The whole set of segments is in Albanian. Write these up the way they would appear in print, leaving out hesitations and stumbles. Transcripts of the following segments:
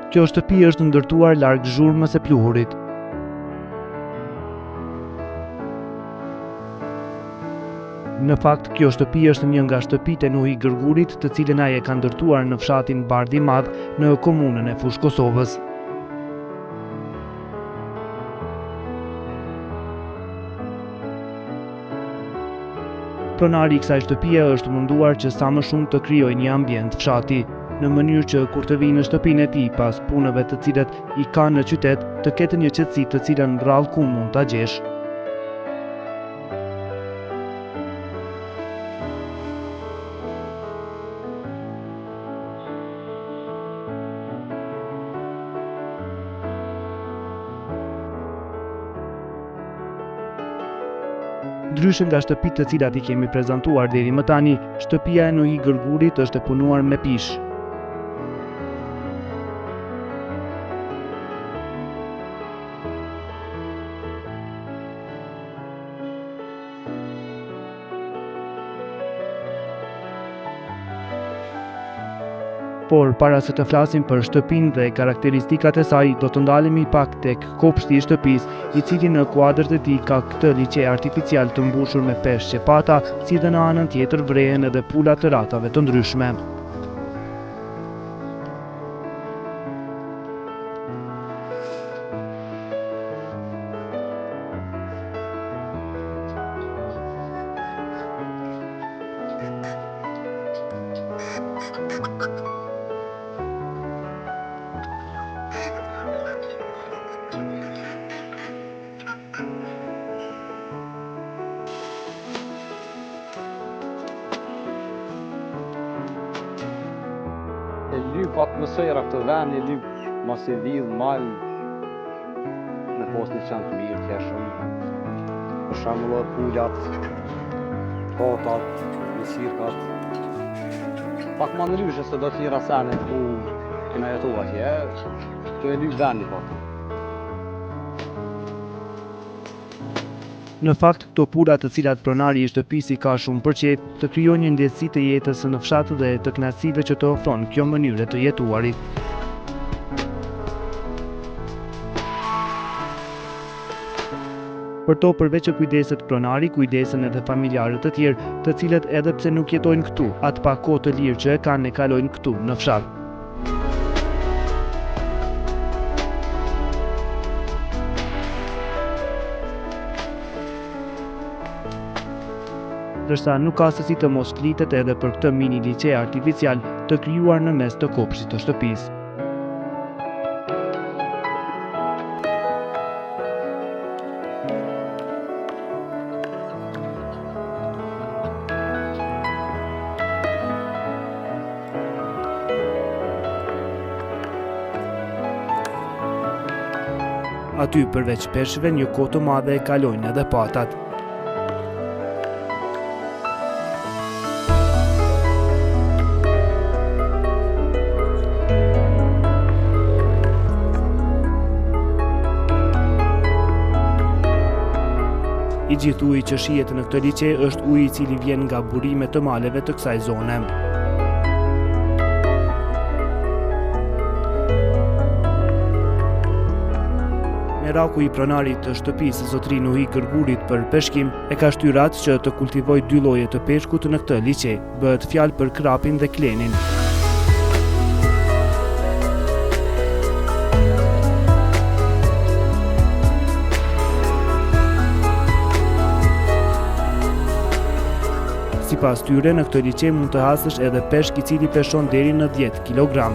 Kjo shtëpi është ndërtuar larg zhurmës së pluhurit. Në fakt, kjo shtëpi është një nga shtëpitë e Nuhi Gërgurit, të cilën ai e ka ndërtuar në fshatin Bardhi Madh në komunën e Fushë Kosovës. Pronari i kësaj shtëpie është munduar që sa më shumë të krijojë një ambient fshati, në mënyrë që kur të vinë në shtëpinë e tij pas punëve të cilat i ka në qytet, të ketë një qetësi të cilën rrallë ku mund ta gjesh. Ndryshe nga shtëpitë të cilat i kemi prezantuar deri më tani, shtëpia e Nuhi Gërgurit është e punuar me pish. Por para se të flasim për shtëpinë dhe karakteristikat e saj, do të ndalemi pak tek kopshti i shtëpisë, i cili në kuadrët e tij ka këtë liçe artificial të mbushur me peshq qepata, si dhe në anën tjetër vrehen edhe pula të ratave të ndryshme. E lyp atmosfera këtë vend, e lyp mos i vidh mal me pas një qenë të mirë tjeshëm. Për shembull pulat, katat, misirkat. Pak më ndryshe se do tjera sene ku kena jetu atje, kjo e lyp vendi pak. Në fakt, këto pula të cilat pronari i shtëpisë i ka shumë për qejf, të krijojnë një ndjesi të jetës në fshat dhe të kënaqësive që të ofron kjo mënyrë të jetuarit. Për to, përveç që kujdeset pronari, kujdesen edhe familjarët të tjerë, të cilët edhe pse nuk jetojnë këtu, atë pak kohë të lirë që e kanë e kalojnë këtu në fshat. Ndërsa nuk ka se si të mos flitet edhe për këtë mini liçe artificial të krijuar në mes të kopshtit të shtëpisë. Aty përveç peshqve një kohë të madhe e kalojnë edhe patat. I gjithë uji që shihet në këtë liçe është uji i cili vjen nga burimet të maleve të kësaj zone. Meraku i pronarit të shtëpisë zotëri Nuhi Gërgurit për peshkim e ka shtyr atë që të kultivojë dy lloje të peshkut në këtë liçe. Bëhet fjalë për krapin dhe klenin. Sipas tyre, në këtë liçe mund të hasësh edhe peshk i cili peshon deri në 10 kg.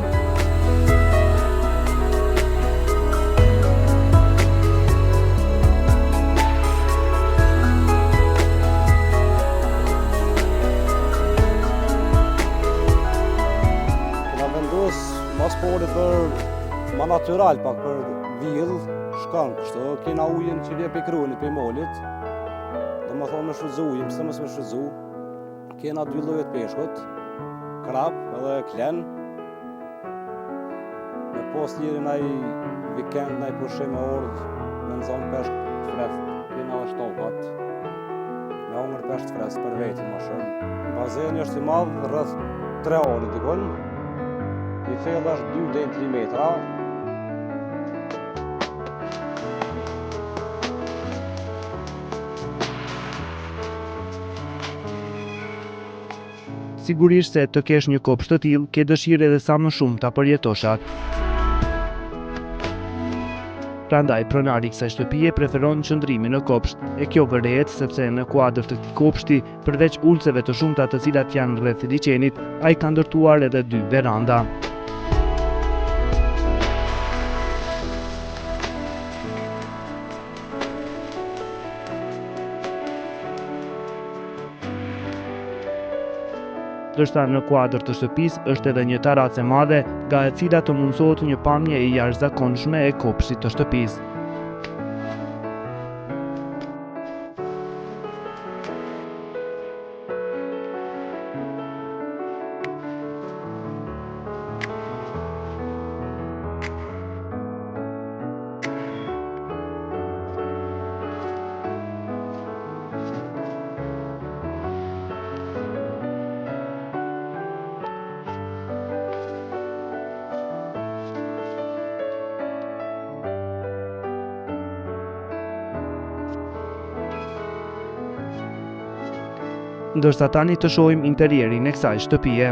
Kena vendos mas pari për ma natyral pak për vill, shkan kështu, kena ujin që vje pe kronit, pe molit. Do më thonë me shfrytzu ujin, pse mos me shfrytzu. Kena dy lloje të peshkut, krap edhe klen. Me pas njëri naj weekend, naj pushim me ordë, me nëzon peshk të frest, kena shtokat. Me hongër peshk të frest për veti më shumë. Bazeni është i madh, rreth 3 orë dikon. I thellë është 2 deri 3 metra, Sigurisht se të kesh një kopsht të tillë, ke dëshirë edhe sa më shumë ta përjetosh atë. Prandaj pronari i kësaj shtëpie preferon qëndrimin në kopsht, e kjo vërehet sepse në kuadër të këtij kopshti, përveç ulceve të shumta të cilat janë rreth liçenit, ai ka ndërtuar edhe 2 veranda. Ndërsa në kuadër të shtëpisë është edhe një teracë e madhe, nga e cila të mundësohet një pamje e jashtëzakonshme e kopshtit të shtëpisë. Ndërsa tani të shohim interierin e kësaj shtëpie.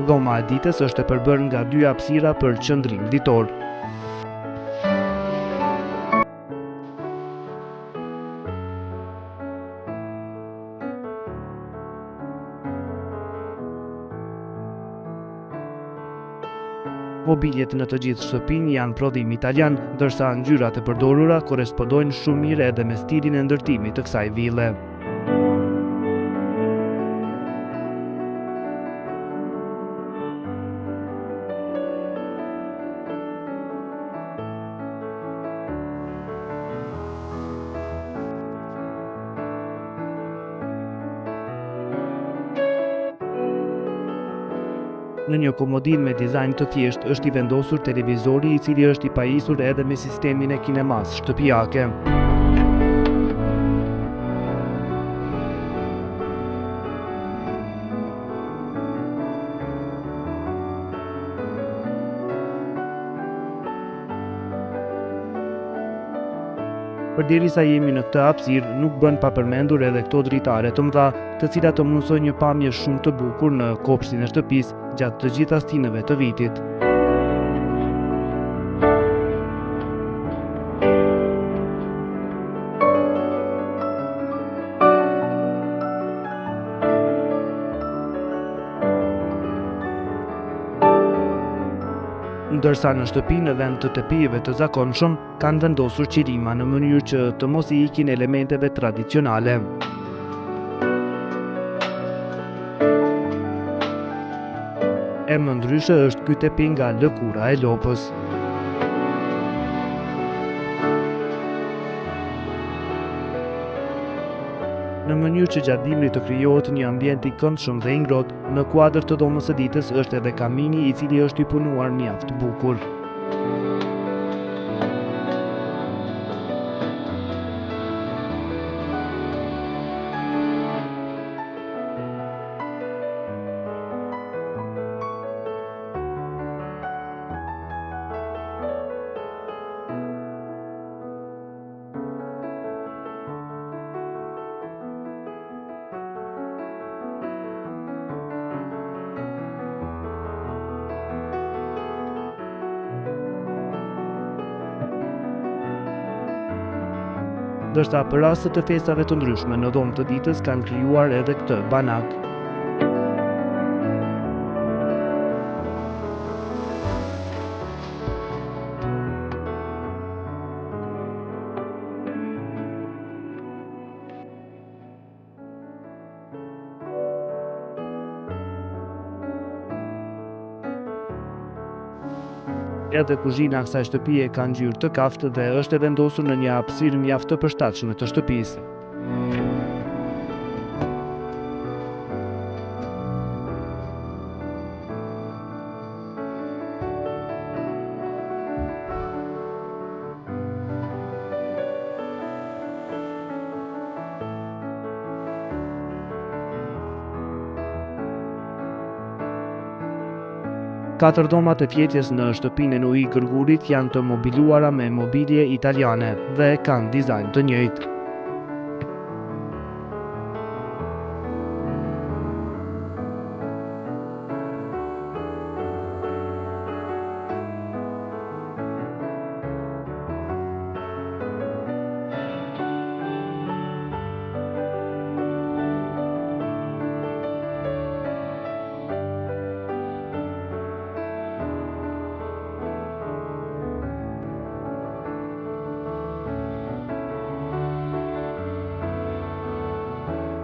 Dhoma e ditës është e përbërë nga 2 hapësira për qëndrim ditor. Mobiljet në të gjithë shtëpinë janë prodhim italian, ndërsa ngjyrat e përdorura korrespondojnë shumë mirë edhe me stilin e ndërtimit të kësaj ville. Në një komodin me dizajn të thjeshtë është i vendosur televizori i cili është i pajisur edhe me sistemin e kinemas shtëpiake. Përderisa jemi në këtë hapësirë, nuk bën pa përmendur edhe këto dritare të mëdha, të cilat të mundsojnë një pamje shumë të bukur në kopshtin e shtëpisë gjatë të gjitha stinëve të vitit. Ndërsa në shtëpi në vend të tepijeve të zakonshëm kanë vendosur qirima në mënyrë që të mos i ikin elementeve tradicionale. E më ndryshe është ky tepi nga lëkura e lopës. Në mënyrë që gjatë dimrit të krijohet një ambient i këndshëm dhe i ngrohtë, në kuadër të dhomës së ditës është edhe kamini i cili është i punuar mjaft bukur. Ndërsa për raste të festave të ndryshme në dhomë të ditës kanë krijuar edhe këtë banak. Edhe kuzhina e kësaj shtëpie ka ngjyrë të kaftë dhe është e vendosur në një hapësirë mjaft të përshtatshme të shtëpisë. Katër dhomat e fjetjes në shtëpinë e Nui Gërgurit janë të mobiluara me mobilje italiane dhe kanë dizajn të njëjtë.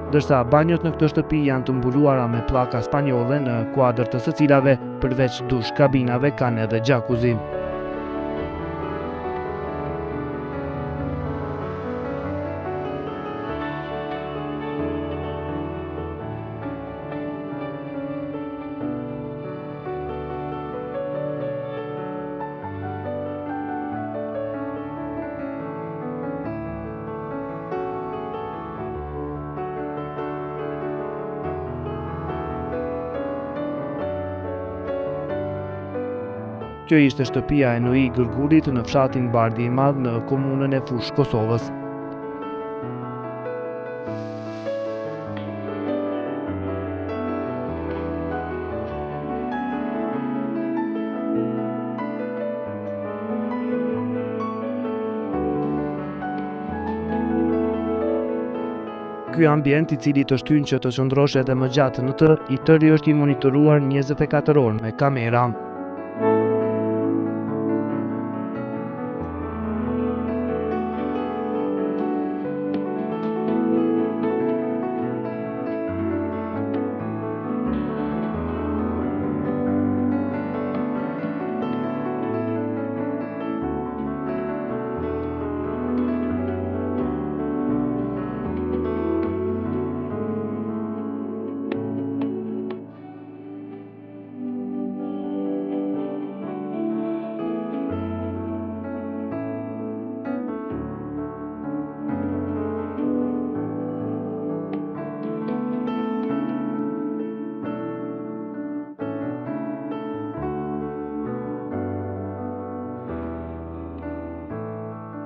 ndërsa banjot në këtë shtëpi janë të mbuluara me pllaka spanjolle në kuadër të së cilave përveç dush kabinave kanë edhe jacuzzi. Kjo ishte shtëpia e Nui Gërgulit në fshatin Bardhi i Madh në komunën e Fushë Kosovës. Ky ambient i cili të shtyn që të qëndrosh edhe më gjatë në të, i tëri është i monitoruar 24 orë me kamera.